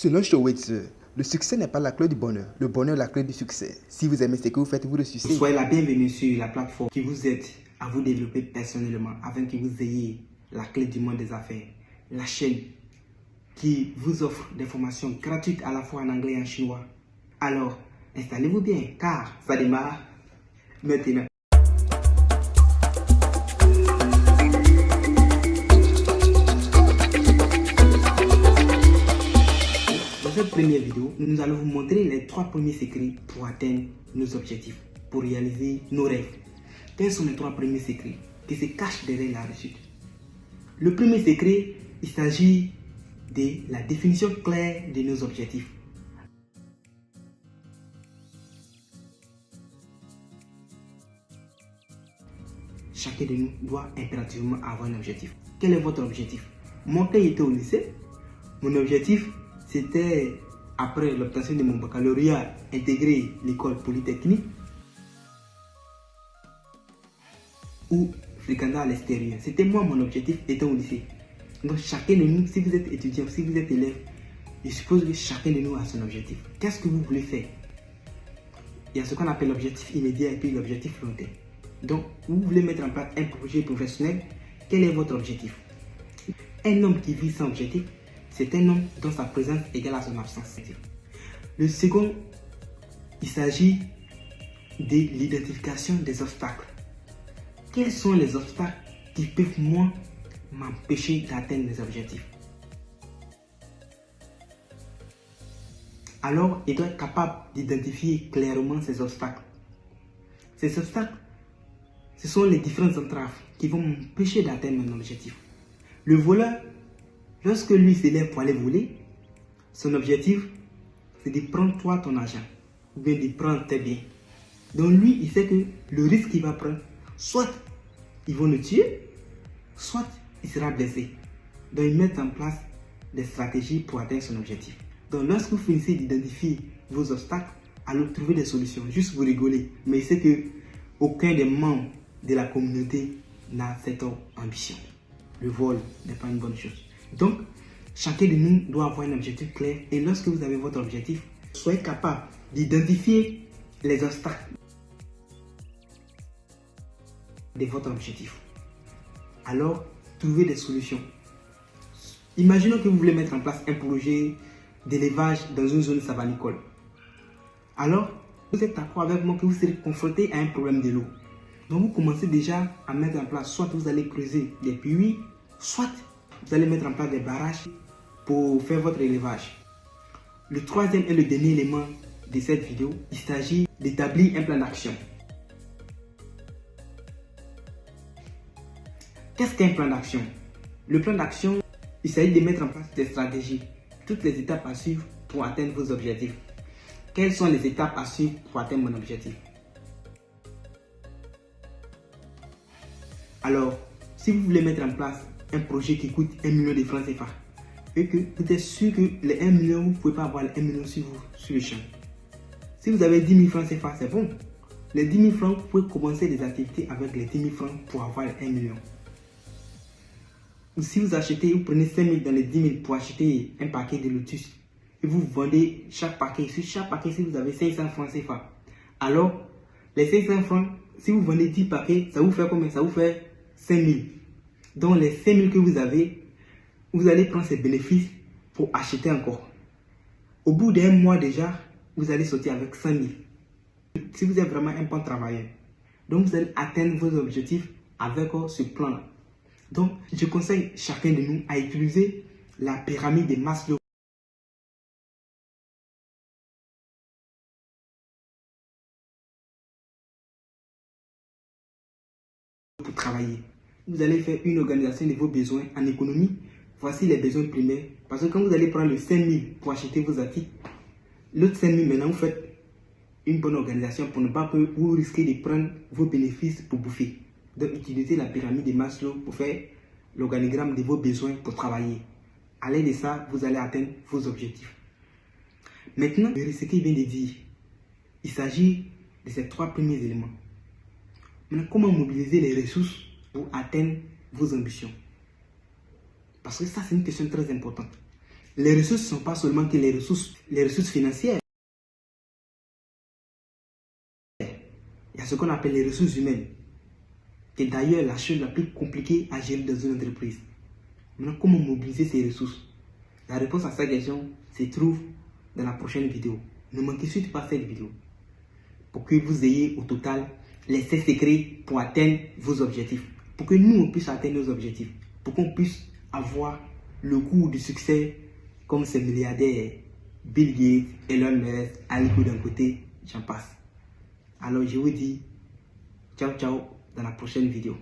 Selon Showitzer, le succès n'est pas la clé du bonheur. Le bonheur est la clé du succès. Si vous aimez ce que vous faites, vous réussissez. Soyez la bienvenue sur la plateforme qui vous aide à vous développer personnellement afin que vous ayez la clé du monde des affaires. La chaîne qui vous offre des formations gratuites à la fois en anglais et en chinois. Alors, installez-vous bien car ça démarre maintenant. Dans cette première vidéo, nous allons vous montrer les 3 premiers secrets pour atteindre nos objectifs, pour réaliser nos rêves. Quels sont les 3 premiers secrets qui se cachent derrière la réussite? Le premier secret, il s'agit de la définition claire de nos objectifs. Chacun de nous doit impérativement avoir un objectif. Quel est votre objectif? Moi, quand j'étais au lycée, mon objectif, c'était, après l'obtention de mon baccalauréat, intégrer l'école polytechnique ou fréquenter à l'extérieur. C'était moi mon objectif étant au lycée. Donc chacun de nous, si vous êtes étudiant, si vous êtes élève, je suppose que chacun de nous a son objectif. Qu'est-ce que vous voulez faire? Il y a ce qu'on appelle l'objectif immédiat et puis l'objectif long terme. Donc, vous voulez mettre en place un projet professionnel, quel est votre objectif? Un homme qui vit sans objectif, c'est un homme dont sa présence égale à son absence. Le second, il s'agit de l'identification des obstacles. Quels sont les obstacles qui peuvent moi m'empêcher d'atteindre mes objectifs? Alors, il doit être capable d'identifier clairement ces obstacles. Ces obstacles, ce sont les différentes entraves qui vont m'empêcher d'atteindre mon objectif. Le voleur, lorsque lui s'élève pour aller voler, son objectif, c'est de prendre toi ton argent, ou bien de prendre tes biens. Donc lui, il sait que le risque qu'il va prendre, soit ils vont le tuer, soit il sera blessé. Donc il met en place des stratégies pour atteindre son objectif. Donc lorsque vous finissez d'identifier vos obstacles, allez trouver des solutions, juste vous rigoler. Mais il sait que aucun des membres de la communauté n'a cette ambition. Le vol n'est pas une bonne chose. Donc, chacun de nous doit avoir un objectif clair. Et lorsque vous avez votre objectif, soyez capable d'identifier les obstacles de votre objectif. Alors, trouvez des solutions. Imaginons que vous voulez mettre en place un projet d'élevage dans une zone savanicole. Alors, vous êtes d'accord avec moi que vous serez confronté à un problème de l'eau. Donc, vous commencez déjà à mettre en place, soit vous allez creuser des puits, soit vous allez mettre en place des barrages pour faire votre élevage. Le troisième et le dernier élément de cette vidéo, il s'agit d'établir un plan d'action. Qu'est-ce qu'un plan d'action? Le plan d'action, il s'agit de mettre en place des stratégies, toutes les étapes à suivre pour atteindre vos objectifs. Quelles sont les étapes à suivre pour atteindre mon objectif? Alors, si vous voulez mettre en place un projet qui coûte 1 million de francs CFA et que vous êtes sûr que les 1 million, vous ne pouvez pas avoir les 1 million sur vous, sur le champ. Si vous avez 10 000 francs CFA, c'est bon. Les 10 000 francs, vous pouvez commencer des activités avec les 10 000 francs pour avoir les 1 million. Ou si vous achetez, vous prenez 5 000 dans les 10 000 pour acheter un paquet de Lotus et vous vendez chaque paquet. Sur chaque paquet, si vous avez 500 francs CFA, alors les 500 francs, si vous vendez 10 paquets, ça vous fait combien? Ça vous fait 5 000. Donc les 5 000 que vous avez, vous allez prendre ces bénéfices pour acheter encore. Au bout d'un mois déjà, vous allez sortir avec 100 000. Si vous êtes vraiment un bon travailleur, donc vous allez atteindre vos objectifs avec ce plan-là. Donc je conseille chacun de nous à utiliser la pyramide de Maslow pour travailler. Vous allez faire une organisation de vos besoins en économie. Voici les besoins primaires. Parce que quand vous allez prendre le 5 000 pour acheter vos articles, l'autre 5 000 maintenant vous faites une bonne organisation pour ne pas que vous risquez de prendre vos bénéfices pour bouffer. Donc utilisez la pyramide de Maslow pour faire l'organigramme de vos besoins pour travailler. À l'aide de ça, vous allez atteindre vos objectifs. Maintenant, ce qu'il vient de dire, il s'agit de ces 3 premiers éléments. Maintenant, comment mobiliser les ressources pour atteindre vos ambitions? Parce que ça, c'est une question très importante. Les ressources ne sont pas seulement que les ressources financières. Il y a ce qu'on appelle les ressources humaines, qui est d'ailleurs la chose la plus compliquée à gérer dans une entreprise. Maintenant, comment mobiliser ces ressources? La réponse à cette question se trouve dans la prochaine vidéo. Ne manquez surtout pas cette vidéo pour que vous ayez au total les 7 secrets pour atteindre vos objectifs. Pour que nous, on puisse atteindre nos objectifs. Pour qu'on puisse avoir le goût du succès comme ces milliardaires, Bill Gates, Elon Musk, Aliko Dangote, j'en passe. Alors je vous dis ciao ciao dans la prochaine vidéo.